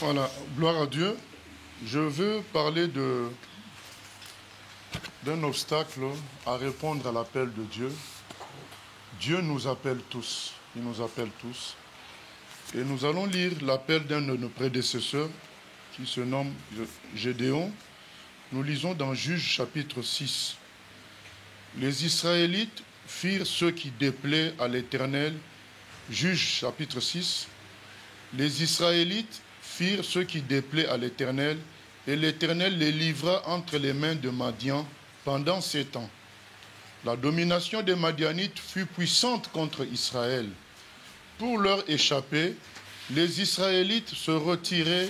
Voilà, gloire à Dieu. Je veux parler d'un obstacle à répondre à l'appel de Dieu. Dieu nous appelle tous, il nous appelle tous. Et nous allons lire l'appel d'un de nos prédécesseurs qui se nomme Gédéon. Nous lisons dans Juges chapitre 6. Les Israélites firent ce qui déplaît à l'Éternel. Juges chapitre 6. Les Israélites firent ce qui déplaît à l'Éternel, et l'Éternel les livra entre les mains de Madian pendant 7 ans. La domination des Madianites fut puissante contre Israël. Pour leur échapper, les Israélites se retiraient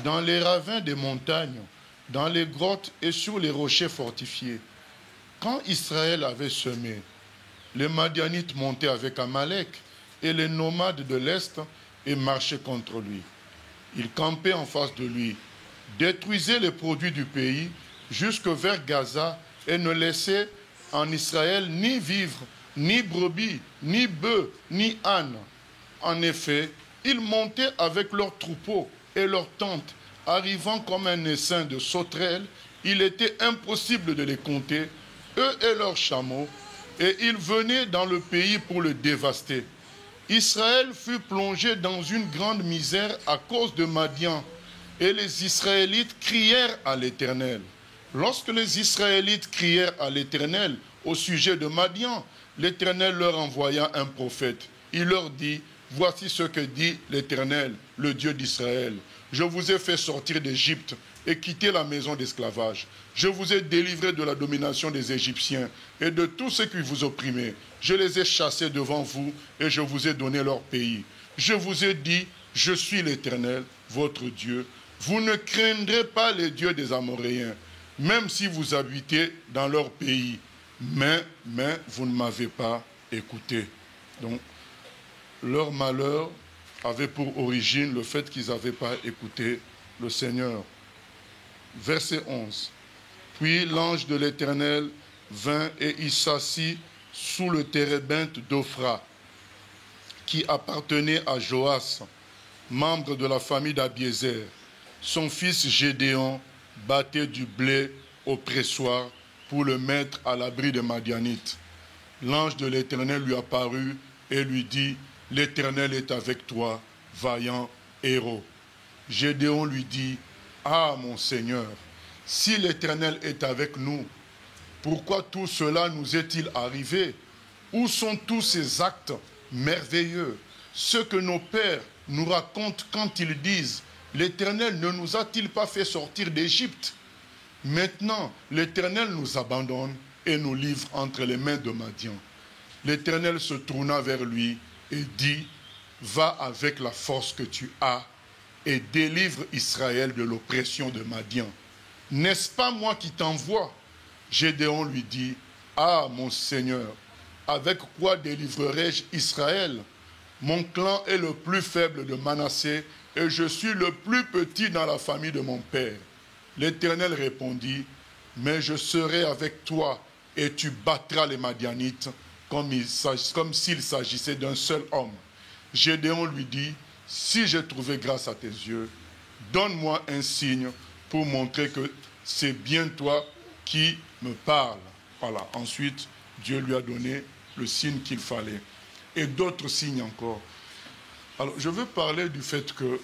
dans les ravins des montagnes, dans les grottes et sur les rochers fortifiés. Quand Israël avait semé, les Madianites montaient avec Amalek et les nomades de l'Est et marchaient contre lui. Ils campaient en face de lui, détruisaient les produits du pays jusque vers Gaza et ne laissaient en Israël ni vivres, ni brebis, ni bœufs, ni ânes. En effet, ils montaient avec leurs troupeaux et leurs tentes, arrivant comme un essaim de sauterelles. Il était impossible de les compter, eux et leurs chameaux, et ils venaient dans le pays pour le dévaster. Israël fut plongé dans une grande misère à cause de Madian, et les Israélites crièrent à l'Éternel. Lorsque les Israélites crièrent à l'Éternel au sujet de Madian, l'Éternel leur envoya un prophète. Il leur dit: voici ce que dit l'Éternel, le Dieu d'Israël. Je vous ai fait sortir d'Égypte et quitter la maison d'esclavage. Je vous ai délivré de la domination des Égyptiens et de tous ceux qui vous opprimaient. Je les ai chassés devant vous et je vous ai donné leur pays. Je vous ai dit: je suis l'Éternel, votre Dieu. Vous ne craindrez pas les dieux des Amoréens, même si vous habitez dans leur pays. Mais vous ne m'avez pas écouté. Donc, leur malheur avait pour origine le fait qu'ils n'avaient pas écouté le Seigneur. Verset 11. Puis l'ange de l'Éternel vint et il s'assit sous le térébinthe d'Ophra, qui appartenait à Joas, membre de la famille d'Abiézer. Son fils Gédéon battait du blé au pressoir pour le mettre à l'abri des Madianites. L'ange de l'Éternel lui apparut et lui dit: l'Éternel est avec toi, vaillant héros. Gédéon lui dit: ah, mon Seigneur, si l'Éternel est avec nous, pourquoi tout cela nous est-il arrivé? Où sont tous ces actes merveilleux? Ce que nos pères nous racontent quand ils disent: l'Éternel ne nous a-t-il pas fait sortir d'Égypte? Maintenant, l'Éternel nous abandonne et nous livre entre les mains de Madian. L'Éternel se tourna vers lui et dit: va avec la force que tu as et délivre Israël de l'oppression de Madian. N'est-ce pas moi qui t'envoie? Gédéon lui dit: ah, mon Seigneur, avec quoi délivrerai-je Israël? Mon clan est le plus faible de Manassé et je suis le plus petit dans la famille de mon père. L'Éternel répondit: mais je serai avec toi et tu battras les Madianites comme s'il s'agissait d'un seul homme. Gédéon lui dit: si j'ai trouvé grâce à tes yeux, donne-moi un signe pour montrer que c'est bien toi qui me parles. Voilà. Ensuite, Dieu lui a donné le signe qu'il fallait. Et d'autres signes encore. Alors, je veux parler du fait que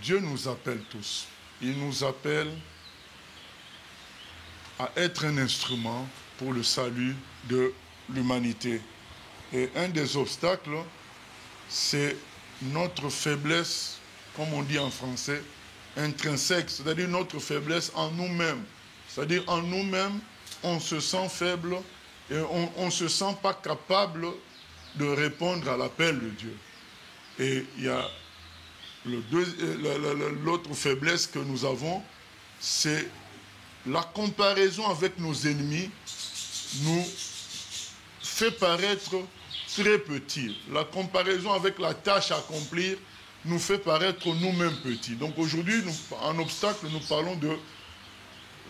Dieu nous appelle tous. Il nous appelle à être un instrument pour le salut de l'humanité. Et un des obstacles, c'est notre faiblesse, comme on dit en français, intrinsèque, c'est-à-dire notre faiblesse en nous-mêmes. C'est-à-dire en nous-mêmes, on se sent faible et on ne se sent pas capable de répondre à l'appel de Dieu. Et il y a l'autre faiblesse que nous avons, c'est la comparaison avec nos ennemis nous fait paraître très petits. La comparaison avec la tâche à accomplir nous fait paraître nous-mêmes petits. Donc aujourd'hui, en obstacle, nous parlons de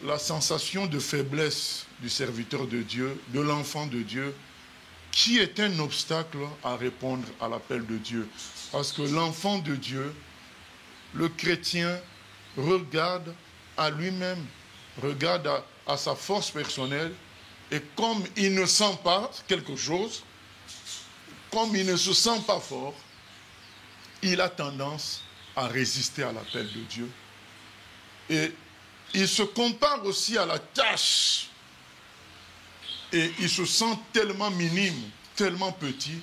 la sensation de faiblesse du serviteur de Dieu, de l'enfant de Dieu, qui est un obstacle à répondre à l'appel de Dieu. Parce que l'enfant de Dieu le chrétien regarde à lui-même, regarde à sa force personnelle, et comme il ne sent pas quelque chose, comme il ne se sent pas fort, il a tendance à résister à l'appel de Dieu. Et il se compare aussi à la tâche. Et il se sent tellement minime, tellement petit,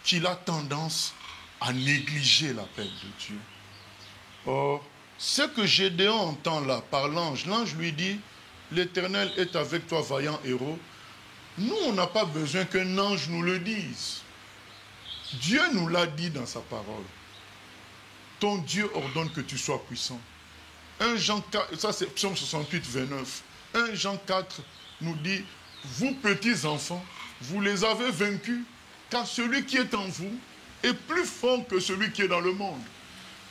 qu'il a tendance à négliger l'appel de Dieu. Or, ce que Gédéon entend là par l'ange lui dit, l'Éternel est avec toi, vaillant héros. Nous, on n'a pas besoin qu'un ange nous le dise. Dieu nous l'a dit dans sa parole. Ton Dieu ordonne que tu sois puissant. 1 Jean 4, ça c'est Psaume 68, 29. 1 Jean 4 nous dit, vous petits enfants, vous les avez vaincus, car celui qui est en vous est plus fort que celui qui est dans le monde.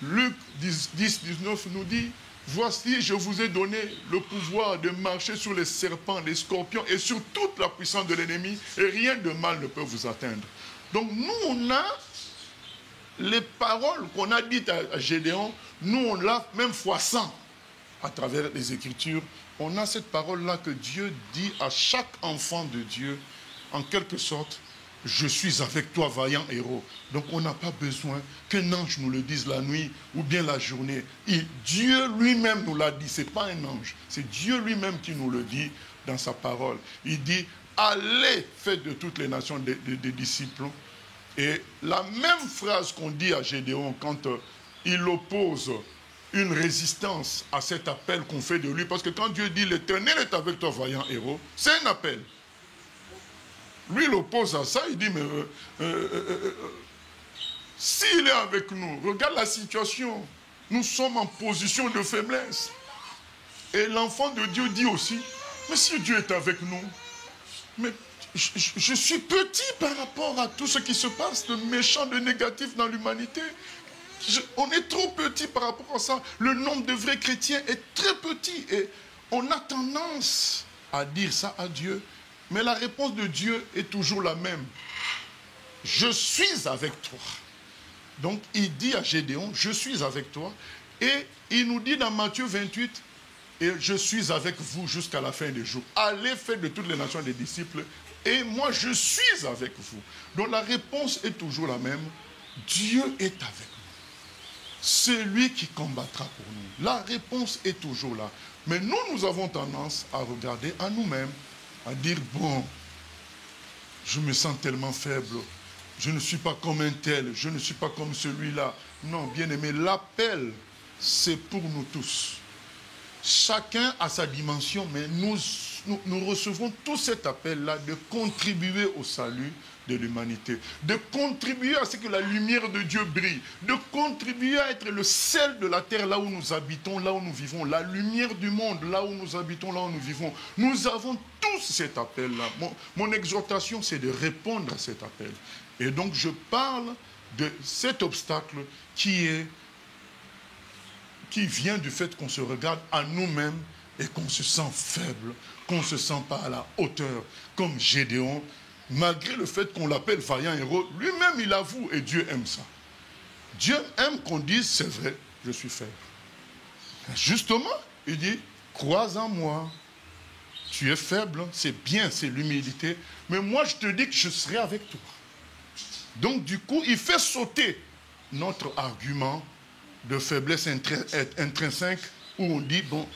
Luc 10, 19 nous dit, voici, je vous ai donné le pouvoir de marcher sur les serpents, les scorpions et sur toute la puissance de l'ennemi, et rien de mal ne peut vous atteindre. Donc nous, on a les paroles qu'on a dites à Gédéon, nous on l'a même fois 100 à travers les Écritures. On a cette parole-là que Dieu dit à chaque enfant de Dieu, en quelque sorte, je suis avec toi, vaillant héros. Donc on n'a pas besoin qu'un ange nous le dise la nuit ou bien la journée. Et Dieu lui-même nous l'a dit, ce n'est pas un ange, c'est Dieu lui-même qui nous le dit dans sa parole. Il dit, allez, faites de toutes les nations des disciples. Et la même phrase qu'on dit à Gédéon quand il oppose une résistance à cet appel qu'on fait de lui, parce que quand Dieu dit l'Éternel est avec toi, vaillant héros, c'est un appel. Lui, il oppose à ça, il dit, mais s'il est avec nous, regarde la situation, nous sommes en position de faiblesse. Et l'enfant de Dieu dit aussi, mais si Dieu est avec nous, mais je suis petit par rapport à tout ce qui se passe de méchant, de négatif dans l'humanité. On est trop petit par rapport à ça. Le nombre de vrais chrétiens est très petit. Et on a tendance à dire ça à Dieu. Mais la réponse de Dieu est toujours la même. Je suis avec toi. Donc il dit à Gédéon, je suis avec toi. Et il nous dit dans Matthieu 28, et je suis avec vous jusqu'à la fin des jours. Allez faire de toutes les nations des disciples. Et moi, je suis avec vous. Donc la réponse est toujours la même. Dieu est avec nous. C'est lui qui combattra pour nous. La réponse est toujours là. Mais nous avons tendance à regarder à nous-mêmes, à dire, bon, je me sens tellement faible, je ne suis pas comme un tel, je ne suis pas comme celui-là. Non, bien aimé, l'appel, c'est pour nous tous. Chacun a sa dimension, mais nous recevons tout cet appel-là de contribuer au salut de l'humanité, de contribuer à ce que la lumière de Dieu brille, de contribuer à être le sel de la terre là où nous habitons, là où nous vivons, la lumière du monde là où nous habitons, là où nous vivons. Nous avons tous cet appel-là. Mon exhortation, c'est de répondre à cet appel. Et donc je parle de cet obstacle qui vient du fait qu'on se regarde à nous-mêmes et qu'on se sent faible, qu'on ne se sent pas à la hauteur, comme Gédéon, malgré le fait qu'on l'appelle vaillant héros, lui-même il avoue, et Dieu aime ça. Dieu aime qu'on dise, c'est vrai, je suis faible. Justement, il dit, crois en moi, tu es faible, c'est bien, c'est l'humilité, mais moi je te dis que je serai avec toi. Donc du coup, il fait sauter notre argument de faiblesse intrinsèque où on dit, bon,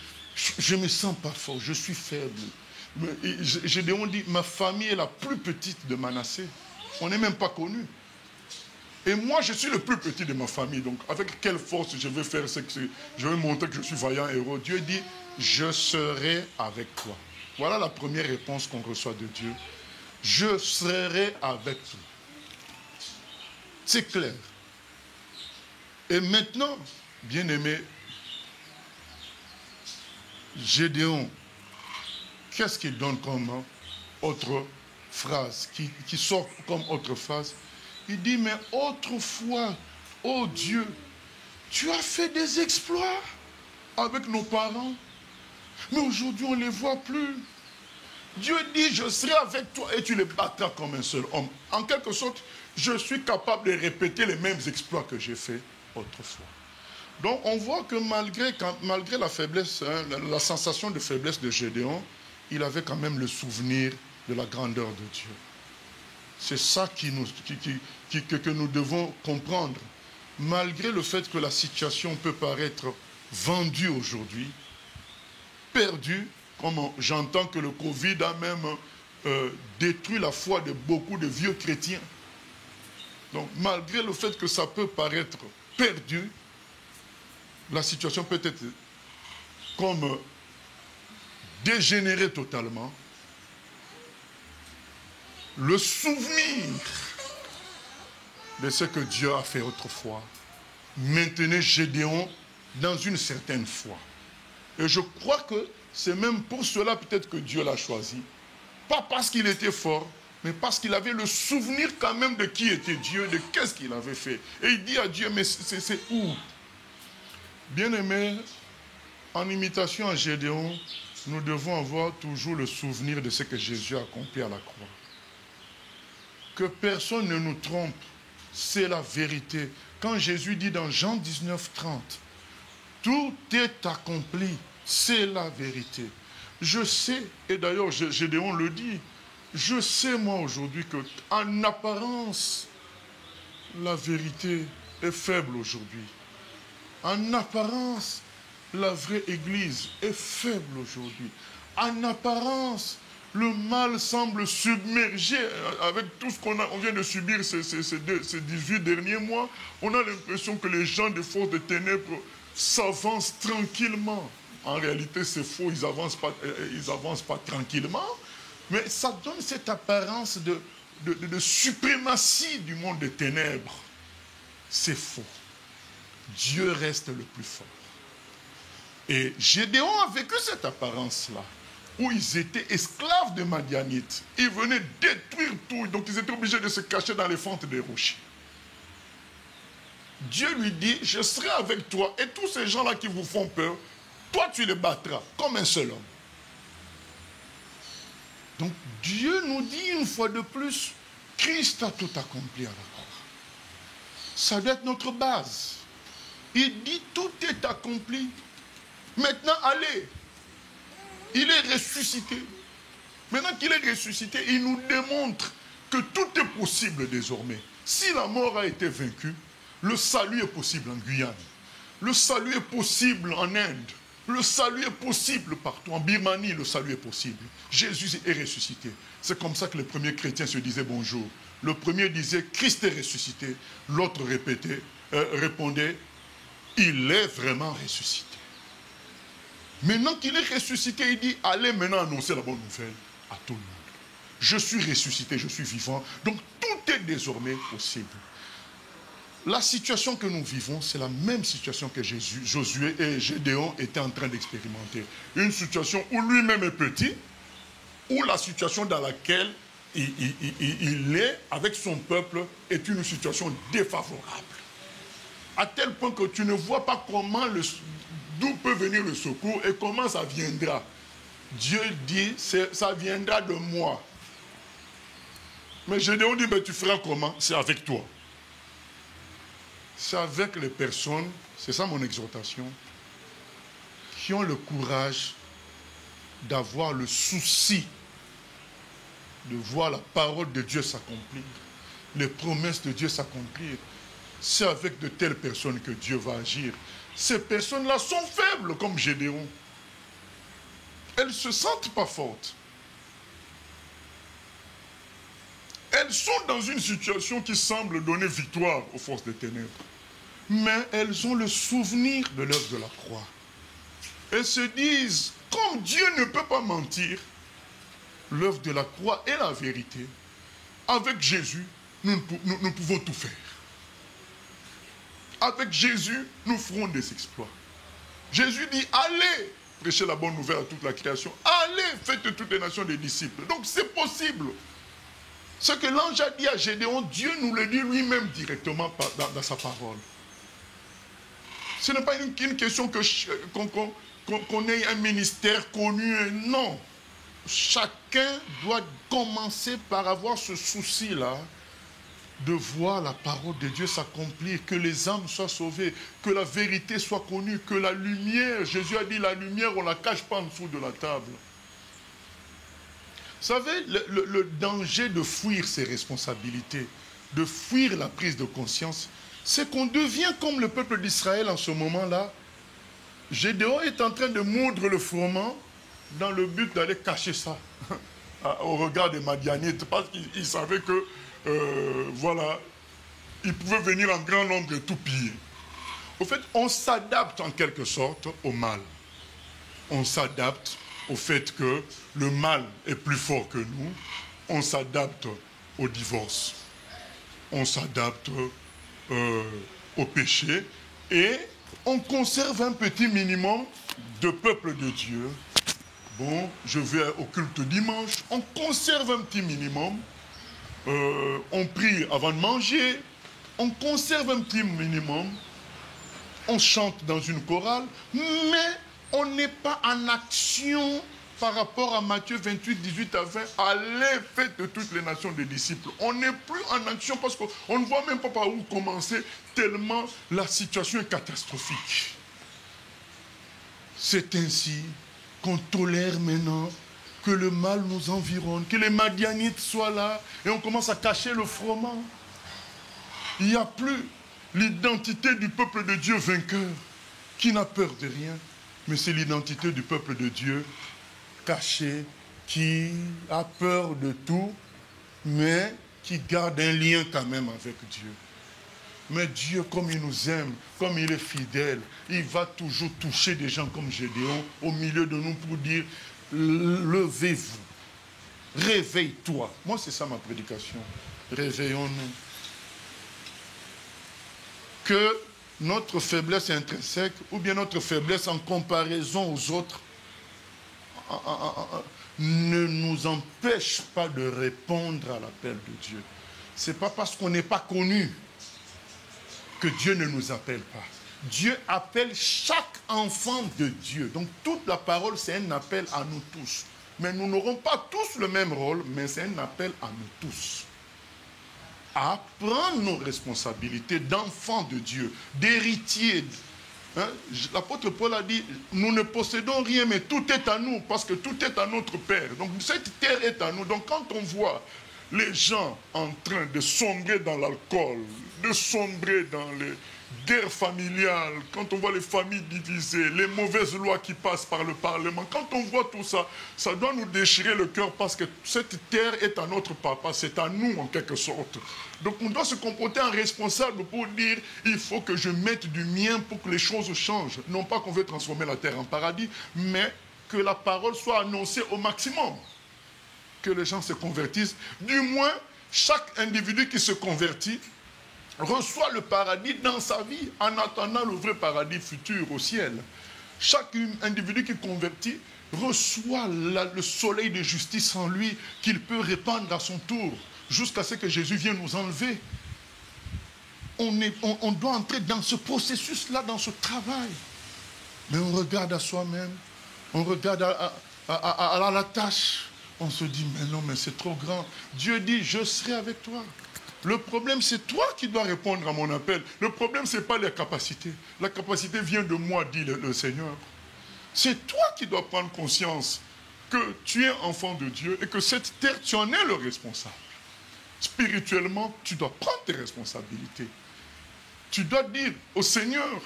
je ne me sens pas fort, je suis faible. Gédéon dit, ma famille est la plus petite de Manassé. On n'est même pas connu. Et moi, je suis le plus petit de ma famille. Donc, avec quelle force je vais faire ce que je vais montrer que je suis vaillant héros. Dieu dit, je serai avec toi. Voilà la première réponse qu'on reçoit de Dieu. Je serai avec toi. C'est clair. Et maintenant, bien-aimé, Gédéon, qu'est-ce qu'il donne comme autre phrase, qui sort comme autre phrase? Il dit, mais autrefois, ô Dieu, tu as fait des exploits avec nos parents, mais aujourd'hui on ne les voit plus. Dieu dit, je serai avec toi et tu les battras comme un seul homme. En quelque sorte, je suis capable de répéter les mêmes exploits que j'ai faits autrefois. Donc on voit que malgré la faiblesse, hein, la sensation de faiblesse de Gédéon, il avait quand même le souvenir de la grandeur de Dieu. C'est ça que nous devons comprendre. Malgré le fait que la situation peut paraître vendue aujourd'hui, perdue, comme j'entends que le Covid a même détruit la foi de beaucoup de vieux chrétiens. Donc malgré le fait que ça peut paraître perdu, la situation peut être comme dégénérée totalement. Le souvenir de ce que Dieu a fait autrefois maintenait Gédéon dans une certaine foi. Et je crois que c'est même pour cela peut-être que Dieu l'a choisi. Pas parce qu'il était fort, mais parce qu'il avait le souvenir quand même de qui était Dieu, de qu'est-ce qu'il avait fait. Et il dit à Dieu, mais c'est où? Bien-aimés, en imitation à Gédéon, nous devons avoir toujours le souvenir de ce que Jésus a accompli à la croix. Que personne ne nous trompe, c'est la vérité. Quand Jésus dit dans Jean 19, 30, tout est accompli, c'est la vérité. Je sais, et d'ailleurs Gédéon le dit, je sais moi aujourd'hui qu'en apparence, la vérité est faible aujourd'hui. En apparence, la vraie Église est faible aujourd'hui. En apparence, le mal semble submergé avec tout ce qu'on vient de subir ces 18 derniers mois. On a l'impression que les gens des forces de ténèbres s'avancent tranquillement. En réalité, c'est faux, ils n'avancent pas tranquillement. Mais ça donne cette apparence de suprématie du monde des ténèbres. C'est faux. Dieu reste le plus fort. Et Gédéon a vécu cette apparence-là, où ils étaient esclaves des Madianites. Ils venaient détruire tout, donc ils étaient obligés de se cacher dans les fentes des rochers. Dieu lui dit, je serai avec toi, et tous ces gens-là qui vous font peur, toi tu les battras, comme un seul homme. Donc Dieu nous dit une fois de plus, Christ a tout accompli à la croix. Ça doit être notre base. Il dit, tout est accompli. Maintenant, allez. Il est ressuscité. Maintenant qu'il est ressuscité, il nous démontre que tout est possible désormais. Si la mort a été vaincue, le salut est possible en Guyane. Le salut est possible en Inde. Le salut est possible partout. En Birmanie, le salut est possible. Jésus est ressuscité. C'est comme ça que les premiers chrétiens se disaient bonjour. Le premier disait, Christ est ressuscité. L'autre répondait, il est vraiment ressuscité. Maintenant qu'il est ressuscité, il dit, allez maintenant annoncer la bonne nouvelle à tout le monde. Je suis ressuscité, je suis vivant. Donc tout est désormais possible. La situation que nous vivons, c'est la même situation que Josué et Gédéon étaient en train d'expérimenter. Une situation où lui-même est petit, où la situation dans laquelle il est avec son peuple est une situation défavorable. À tel point que tu ne vois pas d'où peut venir le secours et comment ça viendra. Dieu dit, ça viendra de moi. Mais Gédéon dit, mais tu feras comment? C'est avec toi. C'est avec les personnes, c'est ça mon exhortation, qui ont le courage d'avoir le souci de voir la parole de Dieu s'accomplir, les promesses de Dieu s'accomplir. C'est avec de telles personnes que Dieu va agir. Ces personnes-là sont faibles comme Gédéon. Elles ne se sentent pas fortes. Elles sont dans une situation qui semble donner victoire aux forces des ténèbres. Mais elles ont le souvenir de l'œuvre de la croix. Elles se disent, comme Dieu ne peut pas mentir, l'œuvre de la croix est la vérité. Avec Jésus, nous pouvons tout faire. Avec Jésus, nous ferons des exploits. Jésus dit, allez prêcher la bonne nouvelle à toute la création. Allez, faites de toutes les nations des disciples. Donc c'est possible. Ce que l'ange a dit à Gédéon, Dieu nous le dit lui-même directement dans sa parole. Ce n'est pas une question qu'on ait un ministère connu. Non. Chacun doit commencer par avoir ce souci-là de voir la parole de Dieu s'accomplir, que les âmes soient sauvées, que la vérité soit connue, que la lumière, Jésus a dit la lumière, on ne la cache pas en dessous de la table. Vous savez, le danger de fuir ses responsabilités, de fuir la prise de conscience, c'est qu'on devient comme le peuple d'Israël en ce moment-là. Gédéon est en train de moudre le froment dans le but d'aller cacher ça au regard des Madianites, parce qu'il savait que, voilà, il pouvait venir en grand nombre et tout piller. Au fait, on s'adapte en quelque sorte au mal. On s'adapte au fait que le mal est plus fort que nous. On s'adapte au divorce. On s'adapte au péché. Et on conserve un petit minimum de peuple de Dieu. Bon, je vais au culte dimanche. On conserve un petit minimum. On prie avant de manger. On conserve un petit minimum. On chante dans une chorale. Mais on n'est pas en action par rapport à Matthieu 28, 18 à 20. Allez, faites de toutes les nations des disciples. On n'est plus en action parce qu'on ne voit même pas par où commencer tellement la situation est catastrophique. C'est ainsi qu'on tolère maintenant que le mal nous environne, que les Madianites soient là et on commence à cacher le froment. Il n'y a plus l'identité du peuple de Dieu vainqueur qui n'a peur de rien. Mais c'est l'identité du peuple de Dieu caché, qui a peur de tout, mais qui garde un lien quand même avec Dieu. Mais Dieu, comme il nous aime, comme il est fidèle, il va toujours toucher des gens comme Gédéon au milieu de nous pour dire, levez-vous, réveille-toi. Moi, c'est ça ma prédication. Réveillons-nous. Que notre faiblesse intrinsèque ou bien notre faiblesse en comparaison aux autres ne nous empêche pas de répondre à l'appel de Dieu. Ce n'est pas parce qu'on n'est pas connu que Dieu ne nous appelle pas. Dieu appelle chaque enfant de Dieu. Donc toute la parole, c'est un appel à nous tous. Mais nous n'aurons pas tous le même rôle, mais c'est un appel à nous tous. À prendre nos responsabilités d'enfants de Dieu, d'héritiers. Hein? L'apôtre Paul a dit, nous ne possédons rien, mais tout est à nous, parce que tout est à notre Père. Donc cette terre est à nous. Donc quand on voit les gens en train de sombrer dans l'alcool, de sombrer dans les guerres familiales, quand on voit les familles divisées, les mauvaises lois qui passent par le Parlement, quand on voit tout ça, ça doit nous déchirer le cœur parce que cette terre est à notre papa, c'est à nous en quelque sorte. Donc on doit se comporter en responsable pour dire, il faut que je mette du mien pour que les choses changent. Non pas qu'on veut transformer la terre en paradis, mais que la parole soit annoncée au maximum. Que les gens se convertissent. Du moins, chaque individu qui se convertit reçoit le paradis dans sa vie en attendant le vrai paradis futur au ciel. Chaque individu qui convertit reçoit le soleil de justice en lui qu'il peut répandre à son tour jusqu'à ce que Jésus vienne nous enlever. On doit entrer dans ce processus-là, dans ce travail. Mais on regarde à soi-même, on regarde à la tâche. On se dit, mais non, mais c'est trop grand. Dieu dit, je serai avec toi. Le problème, c'est toi qui dois répondre à mon appel. Le problème, ce n'est pas les capacités. La capacité vient de moi, dit le Seigneur. C'est toi qui dois prendre conscience que tu es enfant de Dieu et que cette terre, tu en es le responsable. Spirituellement, tu dois prendre tes responsabilités. Tu dois dire au Seigneur,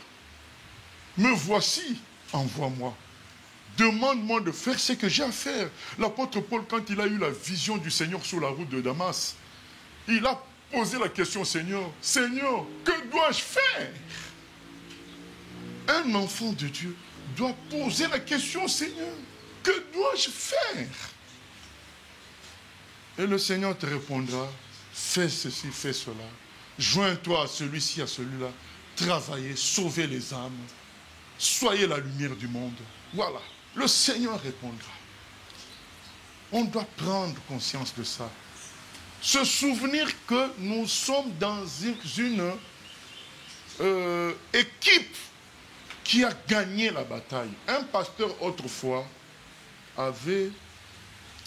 me voici, envoie-moi. Demande-moi de faire ce que j'ai à faire. L'apôtre Paul, quand il a eu la vision du Seigneur sur la route de Damas, il a posé la question au Seigneur, Seigneur, que dois-je faire? Un enfant de Dieu doit poser la question au Seigneur, que dois-je faire? Et le Seigneur te répondra, fais ceci, fais cela. Joins-toi à celui-ci, à celui-là. Travaillez, sauvez les âmes. Soyez la lumière du monde. Voilà. Le Seigneur répondra. On doit prendre conscience de ça. Se souvenir que nous sommes dans une équipe qui a gagné la bataille. Un pasteur autrefois avait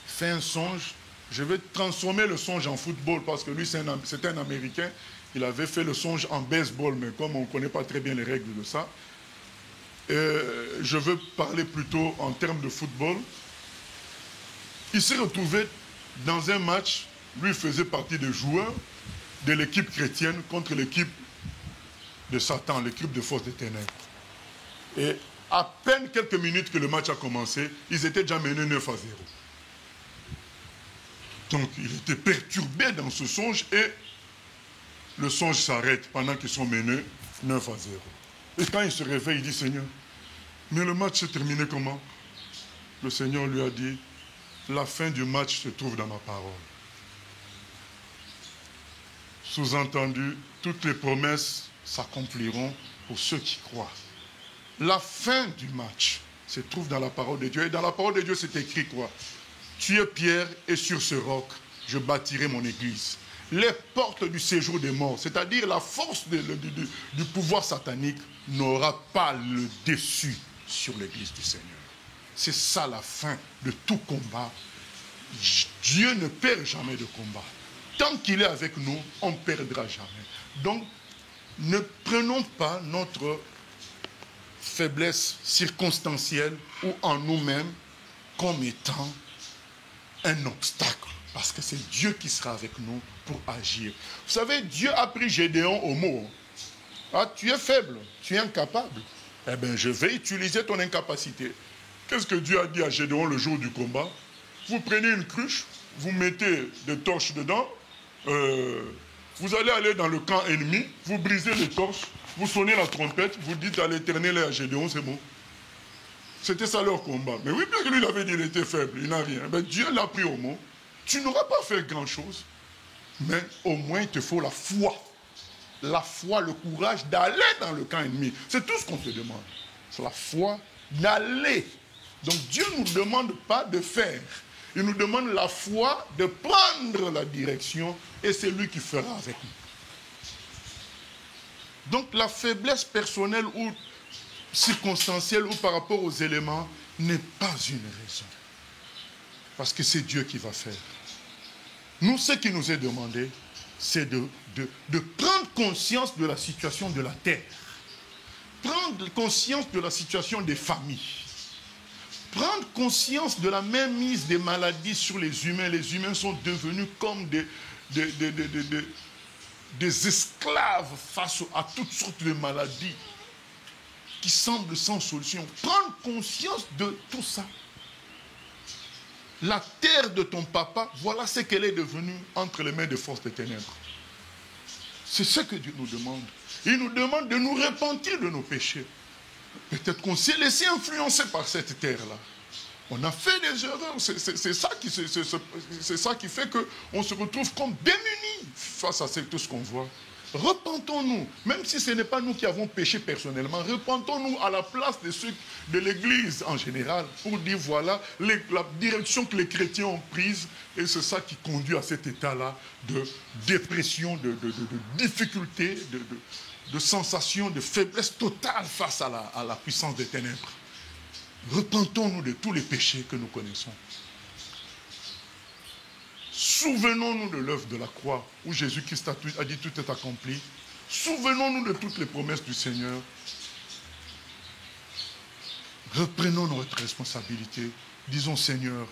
fait un songe Je vais transformer le songe en football parce que lui, c'était un Américain. Il avait fait le songe en baseball, mais comme on ne connaît pas très bien les règles de ça, je veux parler plutôt en termes de football. Il s'est retrouvé dans un match, lui faisait partie des joueurs de l'équipe chrétienne contre l'équipe de Satan, l'équipe de force des ténèbres. Et à peine quelques minutes que le match a commencé, ils étaient déjà menés 9-0. Donc il était perturbé dans ce songe et le songe s'arrête pendant qu'ils sont menés 9-0. Et quand il se réveille, il dit, Seigneur, mais le match s'est terminé comment? Le Seigneur lui a dit, la fin du match se trouve dans ma parole. Sous-entendu, toutes les promesses s'accompliront pour ceux qui croient. La fin du match se trouve dans la parole de Dieu. Et dans la parole de Dieu, c'est écrit quoi? Tu es Pierre et sur ce roc, je bâtirai mon église. Les portes du séjour des morts, c'est-à-dire la force du pouvoir satanique, n'aura pas le dessus sur l'église du Seigneur. C'est ça la fin de tout combat. Dieu ne perd jamais de combat. Tant qu'il est avec nous, on ne perdra jamais. Donc, ne prenons pas notre faiblesse circonstancielle ou en nous-mêmes comme étant un obstacle. Parce que c'est Dieu qui sera avec nous pour agir. Vous savez, Dieu a pris Gédéon au mot. Ah, tu es faible, tu es incapable. Eh bien, je vais utiliser ton incapacité. Qu'est-ce que Dieu a dit à Gédéon le jour du combat? Vous prenez une cruche, vous mettez des torches dedans, vous allez aller dans le camp ennemi, vous brisez les torches, vous sonnez la trompette, vous dites à l'Éternel et à Gédéon, c'est bon. C'était ça leur combat. Mais oui, bien que lui, il avait dit qu'il était faible, il n'a rien. Mais Dieu l'a pris au mot. Tu n'auras pas fait grand-chose, mais au moins il te faut la foi. La foi, le courage d'aller dans le camp ennemi. C'est tout ce qu'on te demande. C'est la foi d'aller. Donc Dieu ne nous demande pas de faire. Il nous demande la foi de prendre la direction et c'est lui qui fera avec nous. Donc la faiblesse personnelle ou circonstancielle ou par rapport aux éléments n'est pas une raison. Parce que c'est Dieu qui va faire. Nous, ce qui nous est demandé, c'est de prendre conscience de la situation de la terre. Prendre conscience de la situation des familles. Prendre conscience de la mainmise des maladies sur les humains. Les humains sont devenus comme des esclaves face à toutes sortes de maladies qui semblent sans solution. Prendre conscience de tout ça. La terre de ton papa, voilà ce qu'elle est devenue entre les mains des forces des ténèbres. C'est ce que Dieu nous demande. Il nous demande de nous repentir de nos péchés. Peut-être qu'on s'est laissé influencer par cette terre-là. On a fait des erreurs. C'est ça qui fait qu'on se retrouve comme démunis face à tout ce qu'on voit. Repentons-nous, même si ce n'est pas nous qui avons péché personnellement, repentons-nous à la place de l'Église en général pour dire voilà la direction que les chrétiens ont prise et c'est ça qui conduit à cet état-là de dépression, de difficulté, de sensation de faiblesse totale face à la puissance des ténèbres. Repentons-nous de tous les péchés que nous connaissons. Souvenons-nous de l'œuvre de la croix où Jésus-Christ a dit tout est accompli. Souvenons-nous de toutes les promesses du Seigneur. Reprenons notre responsabilité. Disons Seigneur,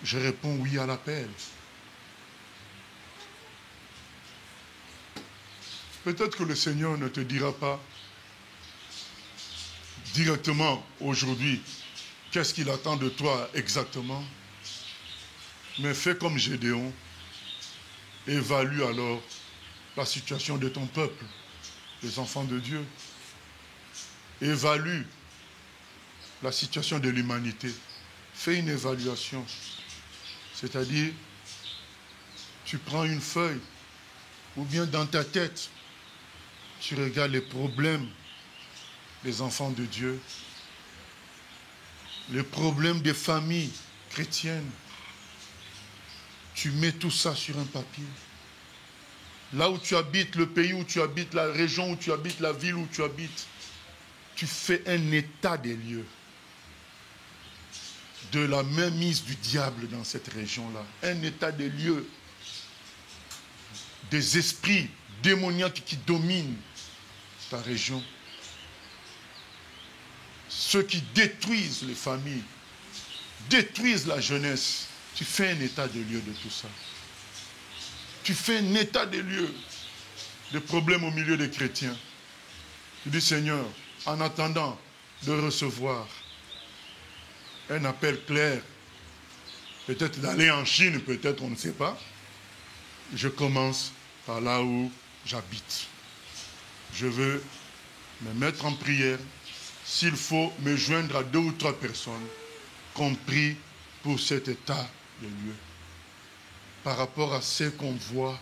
je réponds oui à l'appel. Peut-être que le Seigneur ne te dira pas directement aujourd'hui qu'est-ce qu'il attend de toi exactement. Mais fais comme Gédéon, évalue alors la situation de ton peuple, les enfants de Dieu. Évalue la situation de l'humanité. Fais une évaluation. C'est-à-dire, tu prends une feuille, ou bien dans ta tête, tu regardes les problèmes des enfants de Dieu, les problèmes des familles chrétiennes. Tu mets tout ça sur un papier. Là où tu habites, le pays où tu habites, la région où tu habites, la ville où tu habites, tu fais un état des lieux. de la mainmise du diable dans cette région-là. Un état des lieux, des esprits démoniaques qui dominent ta région. Ceux qui détruisent les familles, détruisent la jeunesse. Tu fais un état des lieux de tout ça. Tu fais un état des lieux des problèmes au milieu des chrétiens. Tu dis, Seigneur, en attendant de recevoir un appel clair, peut-être d'aller en Chine, peut-être, on ne sait pas, je commence par là où j'habite. Je veux me mettre en prière. S'il faut me joindre à 2 ou 3 personnes, qu'on prie pour cet état de lieu. Par rapport à ce qu'on voit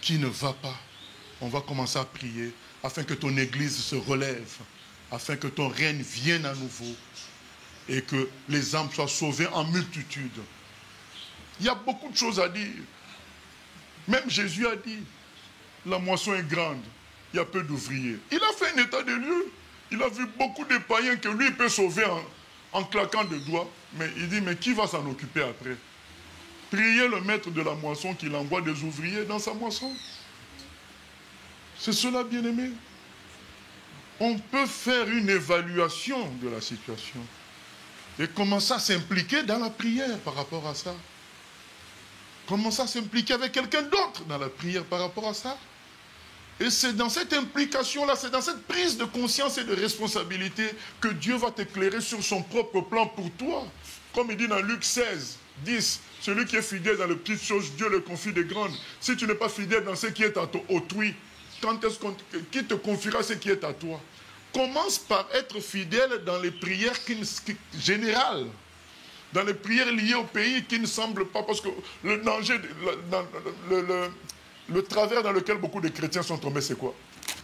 qui ne va pas, on va commencer à prier afin que ton église se relève, afin que ton règne vienne à nouveau et que les âmes soient sauvées en multitude. Il y a beaucoup de choses à dire. Même Jésus a dit, la moisson est grande, il y a peu d'ouvriers. Il a fait un état de lieu. Il a vu beaucoup de païens que lui peut sauver en claquant des doigts. Mais il dit, mais qui va s'en occuper après? Priez le maître de la moisson qu'il envoie des ouvriers dans sa moisson. C'est cela, bien-aimé. On peut faire une évaluation de la situation et commencer à s'impliquer dans la prière par rapport à ça. Commencer à s'impliquer avec quelqu'un d'autre dans la prière par rapport à ça. Et c'est dans cette implication-là, c'est dans cette prise de conscience et de responsabilité que Dieu va t'éclairer sur son propre plan pour toi. Comme il dit dans Luc 16, 10, celui qui est fidèle dans les petites choses, Dieu le confie des grandes. Si tu n'es pas fidèle dans ce qui est à autrui, qui te confiera ce qui est à toi? Commence par être fidèle dans les prières générales, dans les prières liées au pays qui ne semblent pas, parce que le danger, le travers dans lequel beaucoup de chrétiens sont tombés, c'est quoi?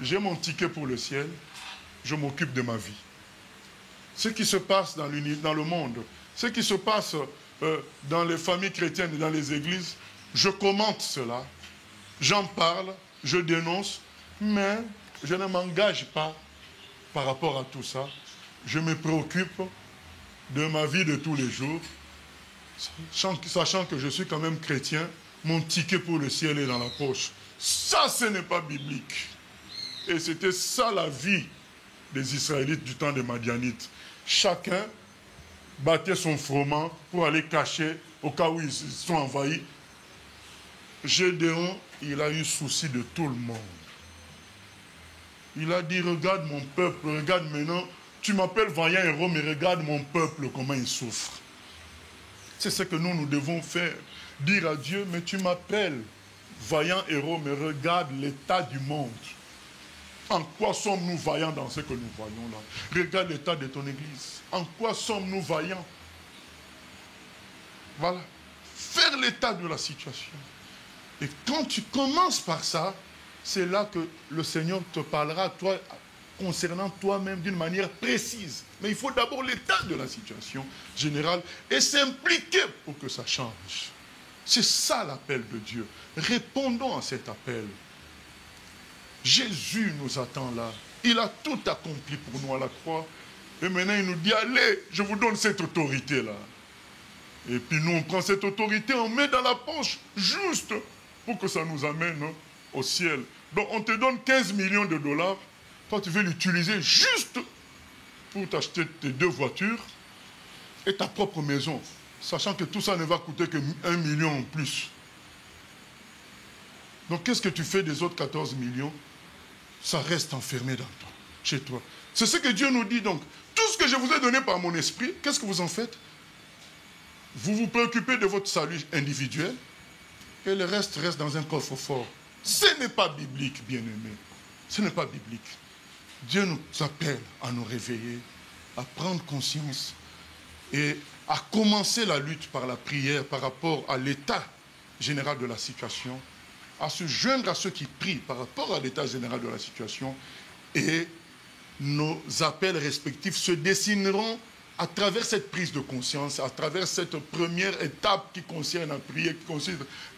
J'ai mon ticket pour le ciel, je m'occupe de ma vie. Ce qui se passe dans le monde, ce qui se passe dans les familles chrétiennes et dans les églises, je commente cela, j'en parle, je dénonce, mais je ne m'engage pas par rapport à tout ça. Je me préoccupe de ma vie de tous les jours, sachant que je suis quand même chrétien. Mon ticket pour le ciel est dans la poche. Ça, ce n'est pas biblique. Et c'était ça la vie des Israélites du temps des Madianites. Chacun battait son froment pour aller cacher au cas où ils sont envahis. Gédéon, il a eu souci de tout le monde. Il a dit, regarde mon peuple, regarde maintenant, tu m'appelles vaillant héros, mais regarde mon peuple, comment il souffre. C'est ce que nous devons faire. Dire à Dieu, mais tu m'appelles vaillant héros, mais regarde l'état du monde. En quoi sommes-nous vaillants dans ce que nous voyons là? Regarde l'état de ton église. En quoi sommes-nous vaillants? Voilà. Faire l'état de la situation. Et quand tu commences par ça, c'est là que le Seigneur te parlera, toi, concernant toi-même d'une manière précise. Mais il faut d'abord l'état de la situation générale et s'impliquer pour que ça change. C'est ça l'appel de Dieu. Répondons à cet appel. Jésus nous attend là. Il a tout accompli pour nous à la croix. Et maintenant il nous dit, allez, je vous donne cette autorité-là. Et puis nous on prend cette autorité, on met dans la poche, juste pour que ça nous amène au ciel. Donc on te donne 15 millions de dollars. Toi tu veux l'utiliser juste pour t'acheter tes 2 voitures et ta propre maison. Sachant que tout ça ne va coûter que 1 million en plus. Donc qu'est-ce que tu fais des autres 14 millions? Ça reste enfermé dans toi, chez toi. C'est ce que Dieu nous dit donc. Tout ce que je vous ai donné par mon esprit, qu'est-ce que vous en faites? Vous vous préoccupez de votre salut individuel et le reste reste dans un coffre-fort. Ce n'est pas biblique, bien-aimé. Ce n'est pas biblique. Dieu nous appelle à nous réveiller, à prendre conscience et à commencer la lutte par la prière par rapport à l'état général de la situation, à se joindre à ceux qui prient par rapport à l'état général de la situation, et nos appels respectifs se dessineront à travers cette prise de conscience, à travers cette première étape qui concerne la prière,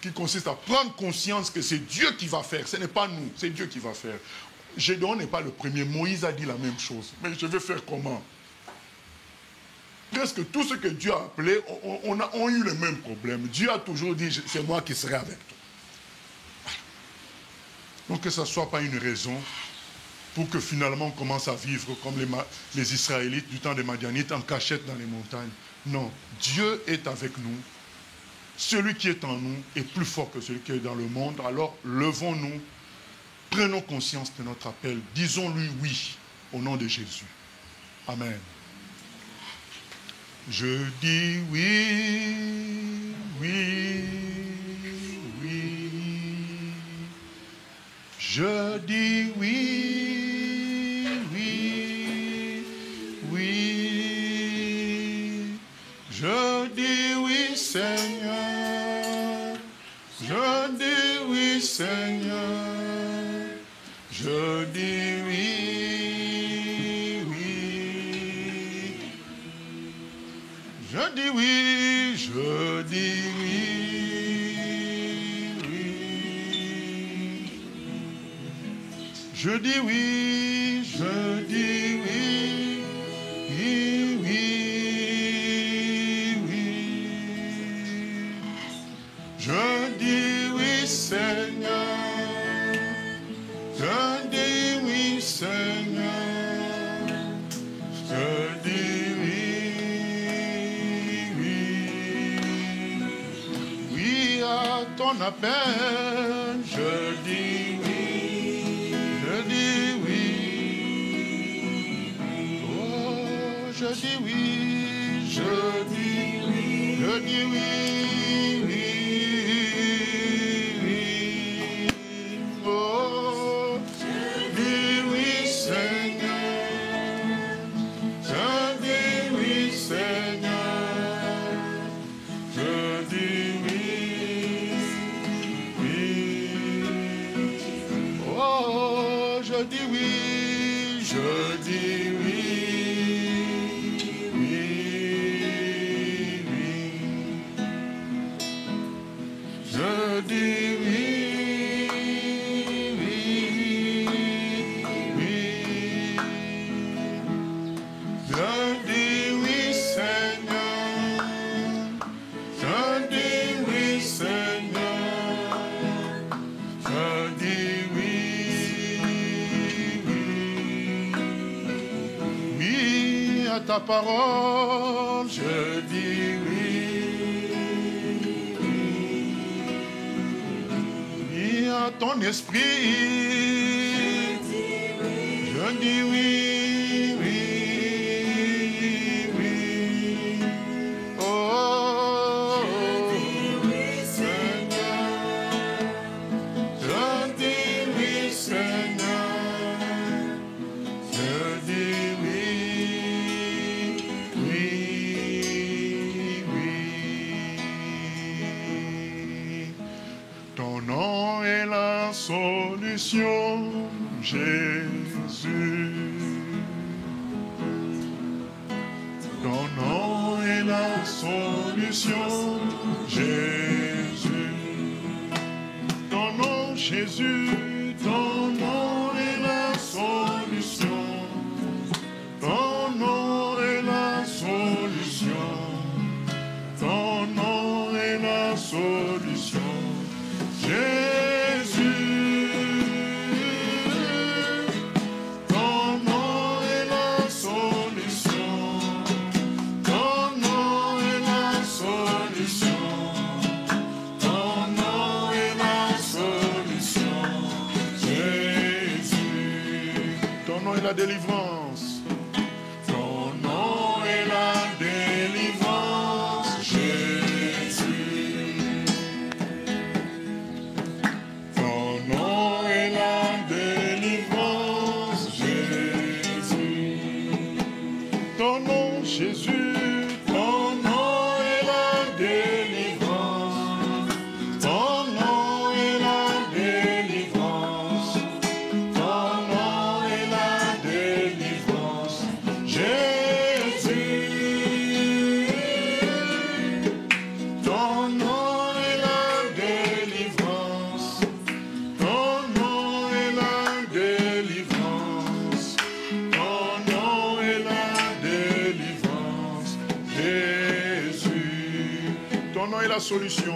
qui consiste à prendre conscience que c'est Dieu qui va faire, ce n'est pas nous, c'est Dieu qui va faire. Gédéon n'est pas le premier, Moïse a dit la même chose, mais je vais faire comment? presque tous ceux que Dieu a appelés ont eu le même problème. Dieu a toujours dit, c'est moi qui serai avec toi. Donc que ça ne soit pas une raison pour que finalement on commence à vivre comme les Israélites du temps des Madianites en cachette dans les montagnes. Non, Dieu est avec nous. Celui qui est en nous est plus fort que celui qui est dans le monde. Alors levons-nous, prenons conscience de notre appel, disons-lui oui au nom de Jésus. Amen. Je dis oui, oui, oui. Je dis oui, oui, oui. Je dis oui, Seigneur. Je dis oui, Seigneur. Je dis oui, oui. Je dis oui, je dis oui, oui. Je dis oui, je dis oui, oui, oui, oui. Je dis oui, Seigneur. Je dis oui, Seigneur. Je dis oui, oui. Oui à ton appel. Je dis oui. Je dis oui. Oh, je dis oui. Je dis oui. Je dis oui. Je dis oui, je dis oui, oui, oui. Je dis oui, oui, oui. Je dis oui, Seigneur. Je dis oui, Seigneur. Je dis oui. À ta parole, je dis oui. Oui à ton esprit, je dis oui, oui, oui. Oh, Seigneur, je dis oui, Seigneur, je dis oui. Ton nom est la solution, Jésus. Ton nom est la solution, Jésus. Ton nom, Jésus, ton nom est la solution. Ton nom est la solution. Ton nom est la solution. Jésus, ton nom est la solution. Ton nom est la solution. Ton nom est la solution. Jésus, ton nom est la délivrance. Ton nom est la délivrance. Jésus. Ton nom est la délivrance, Jésus. Ton nom, Jésus, ton nom est la délivrance. Ton nom est la délivrance. Ton nom est la délivrance, Jésus. Ton nom est la délivrance. Ton nom est la délivrance. Ton nom est la délivrance. est la solution.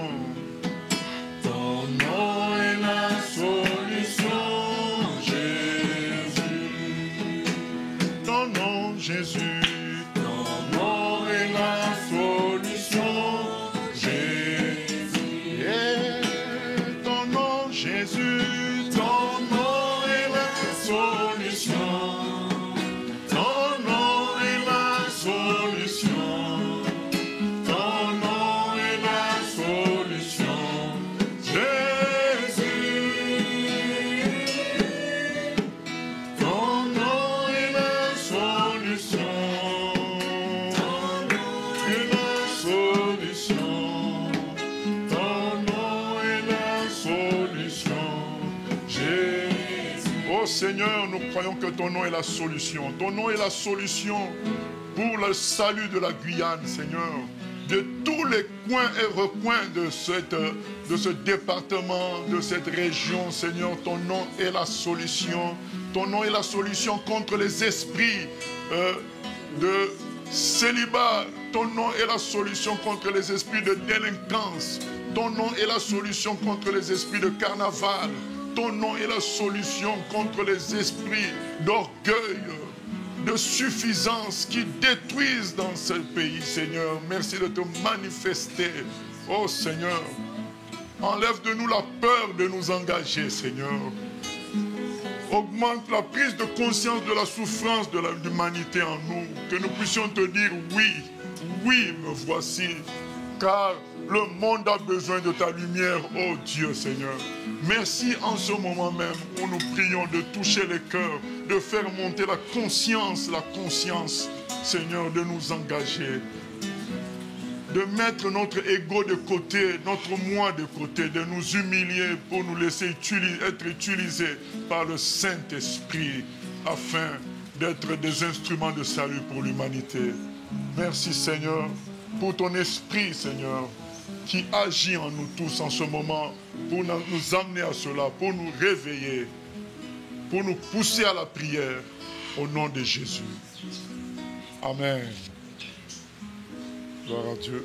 Ton nom est la solution, Jésus. Ton nom, Jésus. Ton nom est la solution, Jésus. Yeah. Ton nom, Jésus. Ton nom est la solution. Ton nom est la solution. Ton nom est la solution, Jésus. Ton nom est la solution. Ton nom est la solution. Ton nom est la solution, Jésus. Oh Seigneur, nous croyons que ton nom est la solution. Ton nom est la solution pour le salut de la Guyane, Seigneur. De tous les coins et recoins de ce département, de cette région, Seigneur, ton nom est la solution. Ton nom est la solution contre les esprits de célibat. Ton nom est la solution contre les esprits de délinquance. Ton nom est la solution contre les esprits de carnaval. Ton nom est la solution contre les esprits d'orgueil, de suffisance qui détruisent dans ce pays, Seigneur. Merci de te manifester, oh Seigneur. Enlève de nous la peur de nous engager, Seigneur. Augmente la prise de conscience de la souffrance de l'humanité en nous. Que nous puissions te dire oui, oui, me voici. Car le monde a besoin de ta lumière, oh Dieu Seigneur. Merci en ce moment même où nous prions de toucher les cœurs, de faire monter la conscience, Seigneur, de nous engager. De mettre notre ego de côté, notre moi de côté, de nous humilier pour nous laisser être utilisés par le Saint-Esprit afin d'être des instruments de salut pour l'humanité. Merci Seigneur pour ton esprit, Seigneur, qui agit en nous tous en ce moment pour nous amener à cela, pour nous réveiller, pour nous pousser à la prière au nom de Jésus. Amen. Gloire à Dieu.